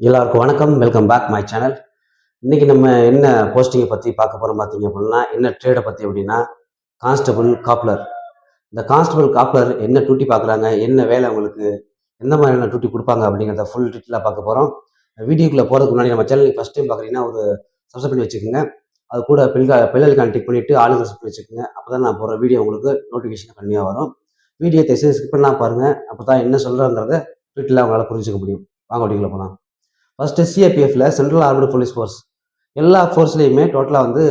எல்லாருக்கும் வணக்கம். Welcome back my channel. இன்னைக்கு நம்ம என்ன போஸ்டிங்கை பற்றி பார்க்க போகிறோம் பார்த்தீங்க அப்படின்னா, என்ன ட்ரேடை பற்றி அப்படின்னா, கான்ஸ்டபிள் காப்லர். இந்த கான்ஸ்டபிள் காப்லர் என்ன டியூட்டி பார்க்குறாங்க, என்ன வேலை அவங்களுக்கு, எந்த மாதிரியான டியூட்டி கொடுப்பாங்க அப்படிங்கிறத ஃபுல் டீட்டெயிலாக பார்க்க போகிறோம். வீடியோக்குள்ளே போகிறதுக்கு முன்னாடி நம்ம சேனல் ஃபஸ்ட் டைம் பார்க்குறீங்கன்னா ஒரு சப்ஸ்கிரைப் பண்ணி வச்சுக்கோங்க. அது கூட பெல்லைக்கான் டிக் பண்ணிவிட்டு ஆளுங்க சப்ஸ்கிரைப் பண்ணி வச்சுக்கோங்க. அப்போ தான் நான் போகிற வீடியோ உங்களுக்கு நோட்டிஃபிகேஷன் கம்மியாக வரும். வீடியோ தயவுசெய்து ஸ்கிப் பண்ணலாம் பாருங்கள். அப்போ தான் என்ன சொல்கிறேங்கிறத டீட்டெயிலாக அவங்களால புரிஞ்சுக்க முடியும். வாங்க வீடியோக்குள்ளே போகலாம். ஃபர்ஸ்ட் சிஏபிஎஃப்ல சென்ட்ரல் ஆர்மடு போலீஸ் ஃபோர்ஸ் எல்லா ஃபோர்ஸ்லையுமே டோட்டலாக வந்து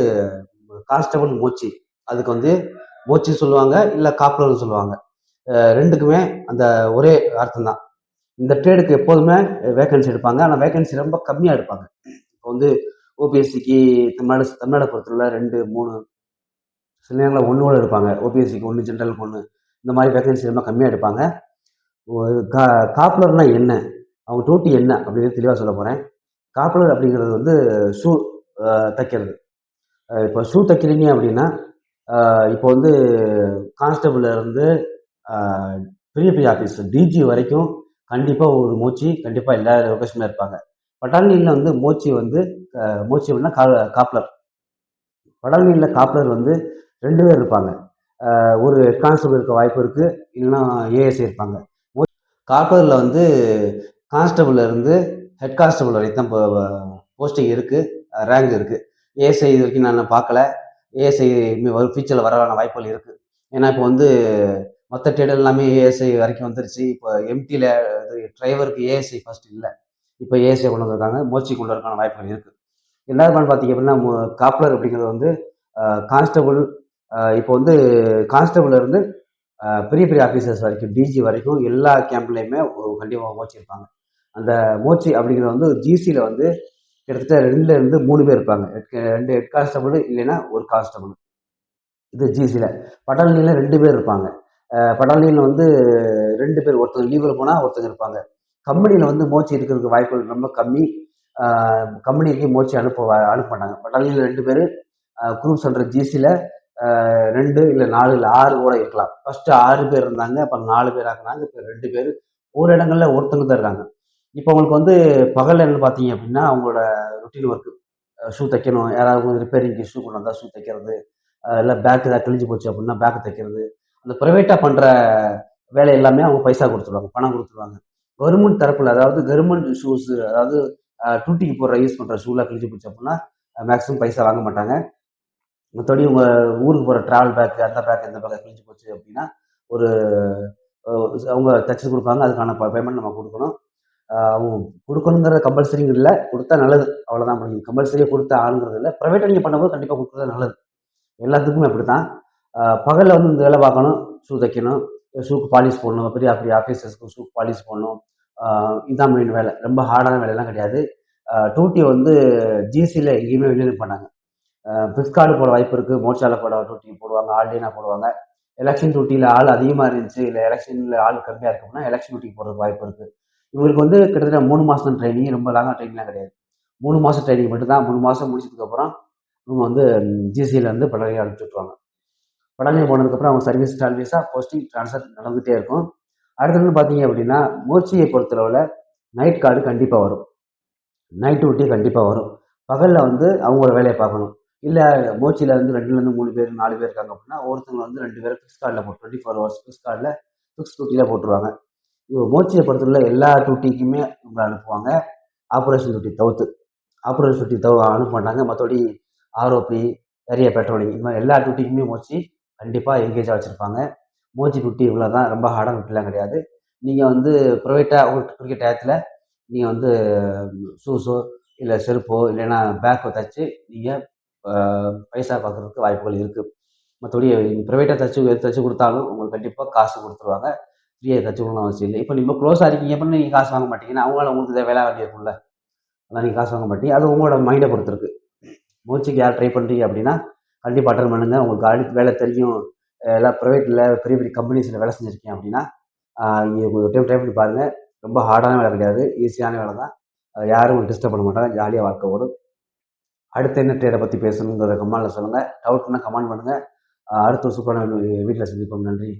கான்ஸ்டபிள் மோச்சி, அதுக்கு வந்து மோச்சி சொல்லுவாங்க, இல்லை காப்லர்னு சொல்லுவாங்க. ரெண்டுக்குமே அந்த ஒரே அர்த்தம் தான். இந்த ட்ரேடுக்கு எப்போதுமே வேகன்சி எடுப்பாங்க, ஆனால் வேகன்சி ரொம்ப கம்மியாக எடுப்பாங்க. இப்போ வந்து ஓபிஎஸ்சிக்கு தமிழ்நாடு பொறுத்தவரை 2, 3 சில நேரங்களில் 1 கூட எடுப்பாங்க. ஓபிஎஸ்சிக்கு 1, ஜென்ரலுக்கு 1, இந்த மாதிரி வேகன்சி ரொம்ப கம்மியாக எடுப்பாங்க. காப்லர்னா என்ன, அவங்க டியூட்டி என்ன அப்படின்னு தெளிவாக சொல்ல போகிறேன். காப்லர் அப்படிங்கிறது வந்து ஷூ தைக்கிறது. இப்போ ஷூ தைக்கிறீங்க அப்படின்னா, இப்போ வந்து கான்ஸ்டபிள்ல இருந்து பெரிய பெரிய ஆஃபீஸ் டிஜி வரைக்கும் கண்டிப்பாக ஒரு மோச்சி கண்டிப்பாக எல்லா லொக்கேஷனில் இருப்பாங்க. பட்டாலியனில் வந்து மோச்சி அப்படின்னா காப்லர். பட்டாலியனில் காப்லர் வந்து 2 பேர் இருப்பாங்க. ஒரு கான்ஸ்டபிள் இருக்க வாய்ப்பு இருக்குது, இல்லைன்னா ஏஎஸ்ஐ இருப்பாங்க. காப்லரில் வந்து கான்ஸ்டபிள்ல இருந்து ஹெட் கான்ஸ்டபிள் வரைக்கும் தான் போஸ்டிங் இருக்குது, ரேங்க் இருக்குது. ஏஎஸ்ஐ இது வரைக்கும் நான் பார்க்கல. ஏஎஸ்ஐ ஃபியூச்சரில் வரவான வாய்ப்புகள் இருக்குது. ஏன்னா இப்போ வந்து மற்ற ட்ரேட் எல்லாமே ஏஎஸ்ஐ வரைக்கும் வந்துருச்சு. இப்போ எம்டியில் டிரைவருக்கு ஏஎஸ்ஐ ஃபர்ஸ்ட் இல்லை, இப்போ ஏஎஸ்ஐ கொண்டு வந்திருக்காங்க, மோச்சி கொண்டு வரக்கான வாய்ப்புகள் இருக்குது. எல்லாரும் பார்த்தீங்க அப்படின்னா காப்லர் அப்படிங்கிறது வந்து கான்ஸ்டபிள். இப்போ வந்து கான்ஸ்டபிள் இருந்து பெரிய பெரிய ஆஃபீஸர்ஸ் வரைக்கும் டிஜி வரைக்கும் எல்லா கேம்ப்லேயுமே கண்டிப்பாக மோச்சி இருப்பாங்க. அந்த மோச்சி அப்படிங்கிறது வந்து ஜிசியில் வந்து கிட்டத்தட்ட 2 இருந்து 3 பேர் இருப்பாங்க. 2 ஹெட் கான்ஸ்டபிள் இல்லைன்னா ஒரு கான்ஸ்டபிள். இது ஜிசியில். பட்டாலியனில் 2 பேர் இருப்பாங்க. பட்டாலியனில் வந்து 2 பேர், ஒருத்தங்க லீவில் போனால் ஒருத்தங்க இருப்பாங்க. கம்பெனியில் வந்து மோச்சி இருக்கிறதுக்கு வாய்ப்புகள் ரொம்ப கம்மி. கம்பெனிக்கு மோச்சி அனுப்ப மாட்டாங்க. பட்டாலியனில் 2 பேர், குரூப் சென்டர் ஜிசியில் 2 இல்லை 4 இல்லை 6 கூட இருக்கலாம். ஃபர்ஸ்ட் 6 பேர் இருந்தாங்க, அப்புறம் 4 பேர் ஆக்குனாங்க, இப்போ 2 பேர். ஒரு இடங்கள்ல ஒருத்தங்க தான் இருக்காங்க. இப்போ அவங்களுக்கு வந்து பகல் என்ன பார்த்தீங்க அப்படின்னா, அவங்களோட ரொட்டீன் ஒர்க்கு ஷூ தைக்கணும், யாராவது ரிப்பேரிங்க்கு ஷூ கொண்டு வந்தால் ஷூ தைக்கிறது, இல்லை பேக் ஏதாவது கிழிஞ்சு போச்சு அப்படின்னா பேக் தைக்கிறது. அந்த ப்ரைவேட்டாக பண்ணுற வேலை எல்லாமே அவங்க பைசா கொடுத்துருவாங்க, பணம் கொடுத்துருவாங்க. கவர்மெண்ட் தரப்புல, அதாவது கவர்மெண்ட் ஷூஸ், அதாவது டூட்டிக்கு போடுற யூஸ் பண்ணுற ஷூலாம் கிழிஞ்சு போச்சு அப்படின்னா மேக்ஸிமம் பைசா வாங்க மாட்டாங்க. மற்றபடி உங்கள் ஊருக்கு போகிற ட்ராவல் பேக், அந்த பேக் இந்த பேக் கிழிஞ்சு போச்சு அப்படின்னா ஒரு அவங்க தச்சு கொடுப்பாங்க. அதுக்கான பேமெண்ட் நம்ம கொடுக்கணும். அவங்க கொடுக்கணுங்கிற கம்பல்சரி இல்லை, கொடுத்தா நல்லது, அவ்வளோதான் முடியும். கம்பல்சரியாக கொடுத்தா ஆளுங்கிறது இல்லை. ப்ரைவேட்டாக நீங்கள் பண்ணும்போது கண்டிப்பாக கொடுக்குறது நல்லது. எல்லாத்துக்குமே அப்படி தான். பகலில் வந்து இந்த வேலை பார்க்கணும், ஷூ தைக்கணும், ஷூக்கு பாலிஷ் போடணும், பெரிய பெரிய ஆஃபீஸர்ஸ்க்கு ஷூக்கு பாலிஷ் போடணும். இதுதான் மெயின் வேலை. ரொம்ப ஹார்டான வேலையெல்லாம் கிடையாது. டியூட்டி வந்து ஜிசியில் எங்கேயுமே வெளியே பண்ணாங்க. ஃபிளிப்கார்டு போட வாய்ப்பு இருக்குது, மோர்ச்சால போட டியூட்டி போடுவாங்க, ஆல்டேனா போடுவாங்க. எலெக்ஷன் டியூட்டியில் ஆள் அதிகமாக இருந்துச்சு, இல்லை எலெக்ஷனில் ஆள் கம்மியாக இருக்குன்னா எலெக்ஷன் டியூட்டிக்கு போகிறதுக்கு வாய்ப்பு இருக்குது. இவங்களுக்கு வந்து கிட்டத்தட்ட 3 மாதம் ட்ரைனிங், ரொம்ப லாங்காக ட்ரைனிங்லாம் கிடையாது. 3 மாதம் ட்ரைனிங் மட்டும்தான். 3 மாதம் முடிச்சதுக்கப்புறம் இவங்க வந்து ஜிசியில் வந்து பட்டாலியன் அனுப்பிச்சி விட்ருவாங்க. பட்டாலியன் போனதுக்கப்புறம் அவங்க சர்வீஸ் டால்வீஸாக போஸ்டிங் ட்ரான்ஸ்ஃபர் நடந்துகிட்டே இருக்கும். அடுத்தது பார்த்தீங்க அப்படின்னா, மோச்சியை பொறுத்தளவில் நைட் கார்டு கண்டிப்பாக வரும், நைட் டியூட்டி கண்டிப்பாக வரும். பகலில் வந்து அவங்களோட வேலையை பார்க்கணும். இல்லை மோச்சியில் வந்து 2லேருந்து 3 பேர் 4 பேர் இருக்காங்க அப்படின்னா ஒருத்தவங்க வந்து 2 பேரை ஃபிக்ஸ் கார்டில் 24 ஹவர்ஸ் ஃபிக்ஸ் கார்டில் ஃபிக்ஸ் டியூட்டியில் போட்டுருவாங்க. இவங்க மோச்சியை பொறுத்தவரை எல்லா டியூட்டிக்குமே இவங்க அனுப்புவாங்க, ஆப்ரேஷன் டியூட்டி தவிர்த்து. ஆப்ரேஷன் டியூட்டி அனுப்ப மாட்டாங்க. மற்றபடி ஆர்ஓபி, ஏரியா பெட்ரோலிங், இந்த மாதிரி எல்லா டியூட்டிக்குமே மோச்சி கண்டிப்பாக எங்கேஜாக வச்சுருப்பாங்க. மோச்சி டியூட்டி இவ்வளோ தான், ரொம்ப ஹார்டான டியூட்டிலாம் கிடையாது. நீங்கள் வந்து ப்ரைவேட்டாக உங்களுக்கு குறிக்க டயத்தில் நீங்கள் வந்து ஷூஸோ இல்லை செருப்போ இல்லைன்னா பேக்கோ தைச்சி நீங்கள் பைசா பார்க்குறதுக்கு வாய்ப்புகள் இருக்குது. மற்றபடி ப்ரைவேட்டாக தைச்சி கொடுத்தாலும் உங்களுக்கு கண்டிப்பாக காசு கொடுத்துருவாங்க. ஃப்ரீயாக தைச்சி கொடுக்கணும் அவசியம் இல்லை. இப்போ நீங்கள் க்ளோஸாக இருக்கீங்க அப்படின்னா நீங்கள் காசு வாங்க மாட்டீங்கன்னா அவங்களால உங்களுக்கு வேலை வேண்டி இருக்கும்ல, அதான் நீங்கள் காசு வாங்க மாட்டீங்க. அது உங்களோட மைண்டை பொறுத்திருக்கு. மோச்சிக்கு யார் ட்ரை பண்ணுறீங்க அப்படின்னா கண்டிப்பாக அட்டன் பண்ணுங்கள். உங்களுக்கு ஆல்ரெடி வேலை தெரியும், எல்லாம் ப்ரைவேட்டில் பெரிய பெரிய கம்பெனிஸில் வேலை செஞ்சுருக்கீங்க அப்படின்னா நீங்கள் ட்ரை பண்ணி பாருங்கள். ரொம்ப ஹார்டான வேலை கிடையாது, ஈஸியான வேலை தான். யாரும் டிஸ்டர்ப் பண்ண மாட்டாங்க, ஜாலியாக வாழ்க்கை ஓடும். அடுத்து என்ன ட்ரேடை பற்றி பேசணுங்கிறத கமெண்ட்டில் சொல்லுங்கள். டவுட்னா கமெண்ட் பண்ணுங்கள். அடுத்த ஒரு சூப்பரான வீட்டில் சந்திப்போம். நன்றி.